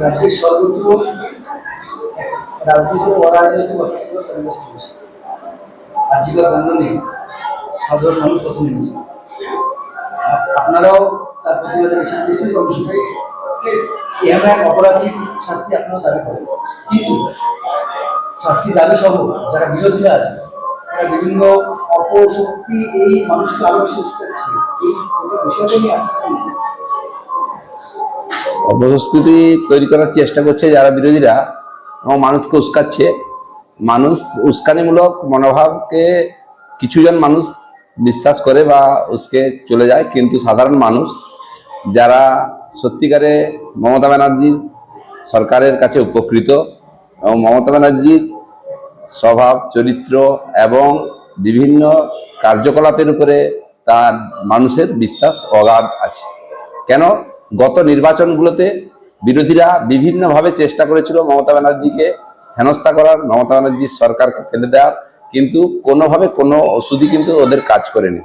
রাজ্যের সর্বত্র রাজনৈতিক ও অরাজনৈতিক অসুস্থতা পরিবেশ চলছে। আর্যিকর কাণ্ড নিয়ে সাধারণ মানুষ প্রথমে নিয়েছে, আপনারাও তার প্রতিবাদে মিছিল দিয়েছেন এবং এমন এক অপরাধীর শাস্তি আপনারা দাবি করেন, কিন্তু শাস্তি দাবি সহ যারা বিরোধীরা আছে তারা বিভিন্ন অপশক্তি এই মানুষকে আরো বেশি উস্কাচ্ছে। এই বিষয়টা নিয়ে অপসংস্কৃতি তৈরি করার চেষ্টা করছে যারা বিরোধীরা এবং মানুষকে উস্কাচ্ছে। মানুষ উস্কানিমূলক মনোভাবকে কিছুজন মানুষ বিশ্বাস করে বা উস্কে চলে যায়, কিন্তু সাধারণ মানুষ যারা সত্যিকারে মমতা ব্যানার্জির সরকারের কাছে উপকৃত এবং মমতা ব্যানার্জির স্বভাব চরিত্র এবং বিভিন্ন কার্যকলাপের উপরে তার মানুষের বিশ্বাস অগাধ আছে। কেন গত নির্বাচনগুলোতে বিরোধীরা বিভিন্নভাবে চেষ্টা করেছিল মমতা ব্যানার্জিকে হেনস্থা করার, মমতা ব্যানার্জির সরকারকে ফেলে দেওয়ার, কিন্তু কোনোভাবে কোনো ওষুধই কিন্তু ওদের কাজ করেনি।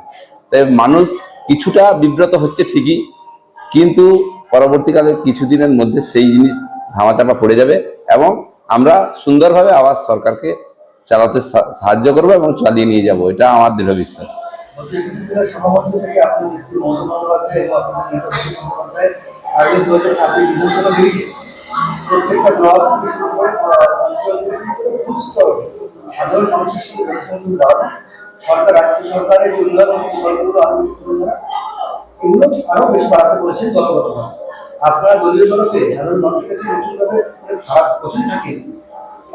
তাই মানুষ কিছুটা বিব্রত হচ্ছে ঠিকই, কিন্তু পরবর্তীকালে কিছুদিনের মধ্যে সেই জিনিস ধামাচাপা পড়ে যাবে এবং আমরা সুন্দরভাবে আবার সরকারকে চালাতে সাহায্য করবো এবং চালিয়ে নিয়ে যাব, এটা আমার দৃঢ় বিশ্বাস। প্রত্যেকটা ব্লক থেকে শুরু করে অঞ্চল থেকে শুরু করে বুথ স্তরে সাধারণ মানুষের সঙ্গে জনসংযোগ বাড়ানো, সরকার রাজ্য সরকারের যে উন্নয়ন প্রকল্পগুলো আরো বেশি তুলে ধরা, এগুলো আরো বেশি বাড়াতে বলেছেন দলগতভাবে। আপনারা দলীয় তরফে সাধারণ মানুষের কাছে নতুনভাবে সারা বছর থাকেন,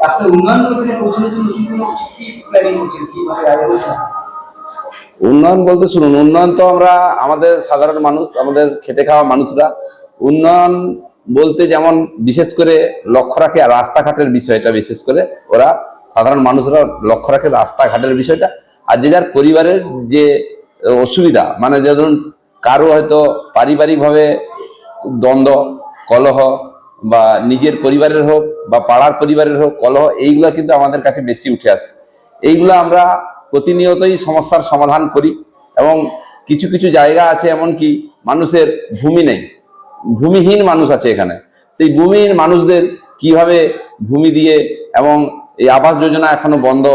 আপনি উন্নয়ন প্রকল্পে পৌঁছানোর জন্য নতুন কোনো কি প্ল্যানিং করছেন, কিভাবে আগে হয়েছেন? উন্নয়ন বলতে শুনুন, উন্নয়ন তো আমরা আমাদের সাধারণ মানুষ, আমাদের খেটে খাওয়া মানুষরা উন্নয়ন বলতে যেমন বিশেষ করে লক্ষ্য রাখে রাস্তাঘাটের বিষয়টা, বিশেষ করে ওরা সাধারণ মানুষরা লক্ষ্য রাখে রাস্তাঘাটের বিষয়টা। আর যে যার পরিবারের যে অসুবিধা, মানে ধরুন কারো হয়তো পারিবারিকভাবে দ্বন্দ্ব কলহ বা নিজের পরিবারের হোক বা পাড়ার পরিবারের হোক কলহ, এইগুলো কিন্তু আমাদের কাছে বেশি উঠে আসে। এইগুলো আমরা প্রতিনিয়তই সমস্যার সমাধান করি এবং কিছু কিছু জায়গা আছে এমনকি মানুষের ভূমি নেই, ভূমিহীন মানুষ আছে এখানে, সেই ভূমিহীন মানুষদের কিভাবে ভূমি দিয়ে, এবং এই আবাস যোজনা এখনো বন্ধ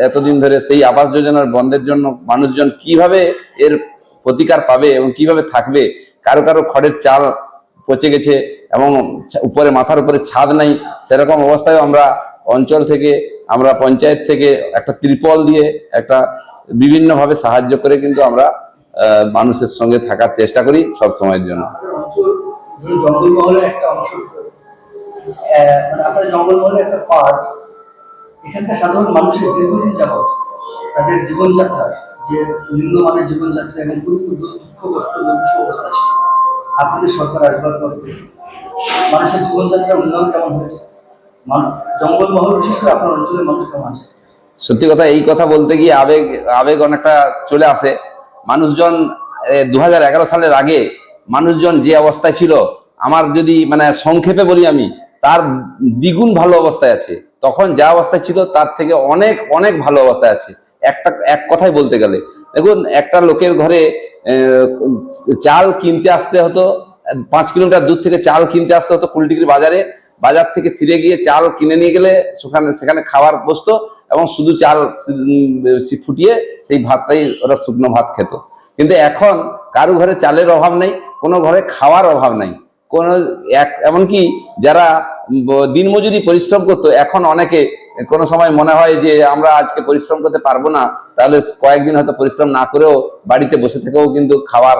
এতদিন ধরে, সেই আবাস যোজনার বন্ধের জন্য মানুষজন কিভাবে এর প্রতিকার পাবে এবং কিভাবে থাকবে। কারো কারো খড়ের চাল পচে গেছে এবং উপরে মাথার উপরে ছাদ নাই, সেরকম অবস্থায় আমরা অঞ্চল থেকে, আমরা পঞ্চায়েত থেকে একটা ত্রিপল দিয়ে একটা বিভিন্নভাবে সাহায্য করে কিন্তু আমরা মানুষের সঙ্গে থাকার চেষ্টা করি সব সময়ের জন্য। জঙ্গলমহলের একটা অংশ, মানে আপনার জঙ্গলমহলের একটা পার্ট, এখানকার সাধারণ মানুষের দীর্ঘদিন যাবৎ তাদের জীবনযাত্রা, যে নিম্নমানের জীবনযাত্রা এবং খুবই দুঃখ কষ্ট দুর্বিষ অবস্থা ছিল। আপনাদের সরকার আসবার পর মানুষের জীবনযাত্রা উন্নয়ন কেমন হয়েছে? জঙ্গলমহল বিশেষ করে আপনার অঞ্চলের মানুষ কেমন আছে? সত্যি কথা, এই কথা বলতে গিয়ে আবেগ আবেগ অনেকটা চলে আসে। মানুষজন 2011 সালের আগে মানুষজন যে অবস্থায় ছিল, আমার যদি মানে সংক্ষেপে বলি আমি, তার দ্বিগুণ ভালো অবস্থায় আছে। তখন যা অবস্থায় ছিল তার থেকে অনেক অনেক ভালো অবস্থায় আছে। এক কথায় বলতে গেলে দেখুন, একটা লোকের ঘরে চাল কিনতে আসতে হতো, 5 কিলোমিটার দূর থেকে চাল কিনতে আসতে হতো কুলটিকির বাজারে, বাজার থেকে ফিরে গিয়ে চাল কিনে নিয়ে গেলে সেখানে খাবার বসতো এবং শুধু চাল ফুটিয়ে সেই ভাতটাই ওরা শুকনো ভাত খেত। কিন্তু এখন কারো ঘরে চালের অভাব নেই, কোনো ঘরে খাওয়ার অভাব নেই। এমনকি যারা দিনমজুরি পরিশ্রম করতো, এখন অনেকে কোনো সময় মনে হয় যে আমরা আজকে পরিশ্রম করতে পারবো না, তাহলে কয়েকদিন হয়তো পরিশ্রম না করেও বাড়িতে বসে থেকেও কিন্তু খাবার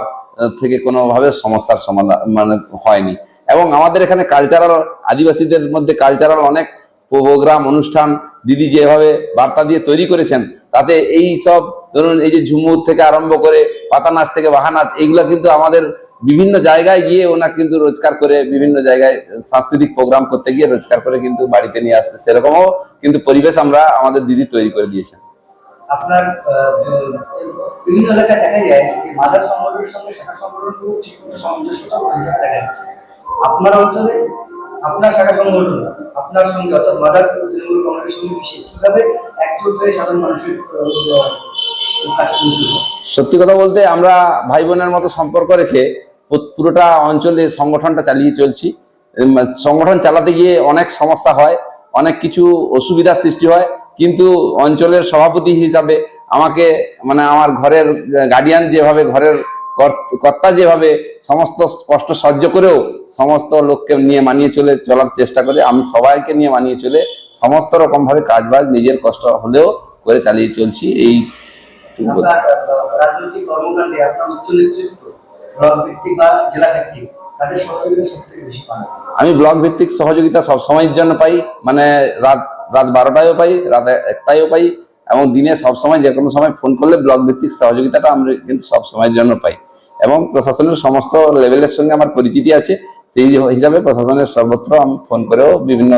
থেকে কোনোভাবে সমস্যার সমাধান মানে হয়নি। এবং আমাদের এখানে কালচারাল, আদিবাসীদের মধ্যে কালচারাল অনেক প্রোগ্রাম অনুষ্ঠান দিদি যেভাবে বার্তা দিয়ে তৈরি করেছেন, তাতে এই সব ধরুন এই যে ঝুমুর থেকে আরম্ভ করে পাতা নাচ থেকে বাহা নাচ, এইগুলা কিন্তু আমাদের বিভিন্ন জায়গায় গিয়ে ওনা কিন্তু রোজগার করে, বিভিন্ন জায়গায় সাংস্কৃতিক প্রোগ্রাম করতে গিয়ে রোজগার করে কিন্তু বাড়িতে নিয়ে আসছে। সেরকমও কিন্তু পরিবেশ আমরা আমাদের দিদি তৈরি করে দিয়েছেন। আপনার বিভিন্ন এলাকায় দেখা যায় যে মাদার সংগঠনের সঙ্গে শাখা সংগঠনগুলো ঠিকমতো সামঞ্জস্যতা দেখা যাচ্ছে। আপনার অঞ্চলে আপনার শাখা সংগঠন আপনার সঙ্গে অর্থাৎ মাদার তৃণমূল কংগ্রেসের সঙ্গে মিশে কিভাবে একজোট হয়ে সাধারণ মানুষের কাছে পৌঁছবে? সত্যি কথা বলতে আমরা ভাই বোনের মতো সম্পর্ক রেখে পুরোটা অঞ্চলে সংগঠনটা চালিয়ে চলছি। সংগঠন চালাতে গিয়ে অনেক সমস্যা হয়, অনেক কিছু অসুবিধার সৃষ্টি হয়, কিন্তু অঞ্চলের সভাপতি হিসাবে আমাকে মানে আমার ঘরের গার্ডিয়ান যেভাবে, ঘরের কর্তা যেভাবে সমস্ত কষ্ট সহ্য করেও সমস্ত লোককে নিয়ে মানিয়ে চলার চেষ্টা করে, আমি সবাইকে নিয়ে মানিয়ে চলে সমস্ত রকম ভাবে কাজবাজ নিজের কষ্ট হলেও করে চালিয়ে চলছি। এই আপনার রাজনৈতিক কর্মকাণ্ডে আপনার উচ্চ নেতৃত্ব ব্লক ভিত্তিক বা জেলা ভিত্তিক তাদের সহযোগিতা সবথেকে বেশি পান? আমি ব্লক ভিত্তিক সহযোগিতা সব সময়ের জন্য পাই, মানে রাত 12টায়ও পাই, রাত 1টায়ও পাই, এবং দিনে সব সময় যে কোনো সময় ফোন করলে ব্লক ভিত্তিক সহযোগিতাটা আমরা কিন্তু সব সময়ের জন্য পাই। এবং প্রশাসনের সমস্ত লেভেলের সঙ্গে আমার পরিচিতি আছে, সেই হিসাবে প্রশাসনের সর্বত্র আমি ফোন করেও বিভিন্ন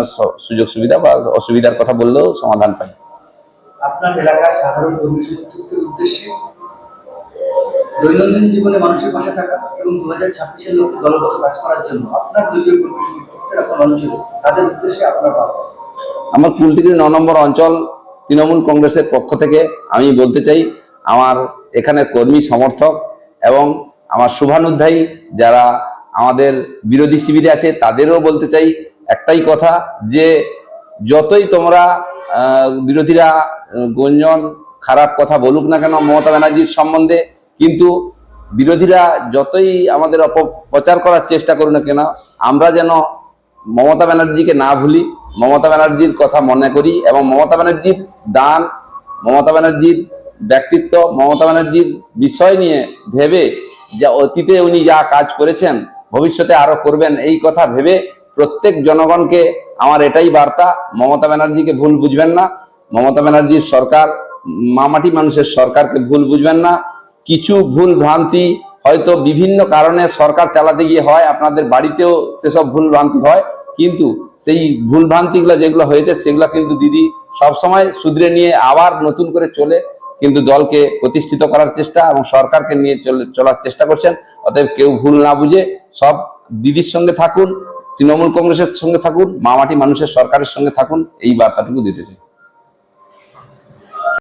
সুযোগ সুবিধা বা অসুবিধার কথা বললেও সমাধান পাই। আপনার এলাকার সাধারণ কর্মী সমর্থকদের উদ্দেশ্যে দৈনন্দিন জীবনে মানুষের পাশে থাকা এবং 2026-এর লক্ষ্যে দলগত কাজ করার জন্য আপনার দলীয় কর্মী সমর্থকদের আপনার অঞ্চলে তাদের উদ্দেশ্যে আপনার বার্তা? আমার কুলটিগিরি 9 নম্বর অঞ্চল তৃণমূল কংগ্রেসের পক্ষ থেকে আমি বলতে চাই, আমার এখানে কর্মী সমর্থক এবং আমার শুভানুধ্যায়ী যারা আমাদের বিরোধী শিবিরে আছে তাদেরও বলতে চাই একটাই কথা, যে যতই তোমরা বিরোধীরা গুঞ্জন খারাপ কথা বলুক না কেন মমতা ব্যানার্জির সম্বন্ধে, কিন্তু বিরোধীরা যতই আমাদের অপপ্রচার করার চেষ্টা করুক না কেন, আমরা যেন মমতা ব্যানার্জিকে না ভুলি, মমতা ব্যানার্জির কথা মনে করি এবং মমতা ব্যানার্জির দান, মমতা ব্যানার্জির ব্যক্তিত্ব, মমতা ব্যানার্জির বিষয় নিয়ে ভেবে যা অতীতে উনি যা কাজ করেছেন ভবিষ্যতে আরো করবেন, এই কথা ভেবে প্রত্যেক জনগণকে আমার এটাই বার্তা, মমতা ব্যানার্জিকে ভুল বুঝবেন না। মমতা ব্যানার্জির সরকার মামাটি মানুষের সরকারকে ভুল বুঝবেন না। কিছু ভুল ভ্রান্তি হয়তো বিভিন্ন কারণে সরকার চালাতে গিয়ে হয়, আপনাদের বাড়িতেও সেসব ভুল ভ্রান্তি হয়, কিন্তু সেই ভুল ভ্রান্তিগুলো যেগুলো হয়েছে সেগুলো কিন্তু দিদি সবসময় শুধরে নিয়ে আবার নতুন করে চলে কিন্তু দলকে প্রতিষ্ঠিত করার চেষ্টা এবং সরকারকে নিয়ে চলার চেষ্টা করছেন। অতএব কেউ ভুল না বুঝে সব দিদির সঙ্গে থাকুন, তৃণমূল কংগ্রেসের সঙ্গে থাকুন, মামাটি মানুষের সরকারের সঙ্গে থাকুন, এই বার্তাটুকু দিতে চাই।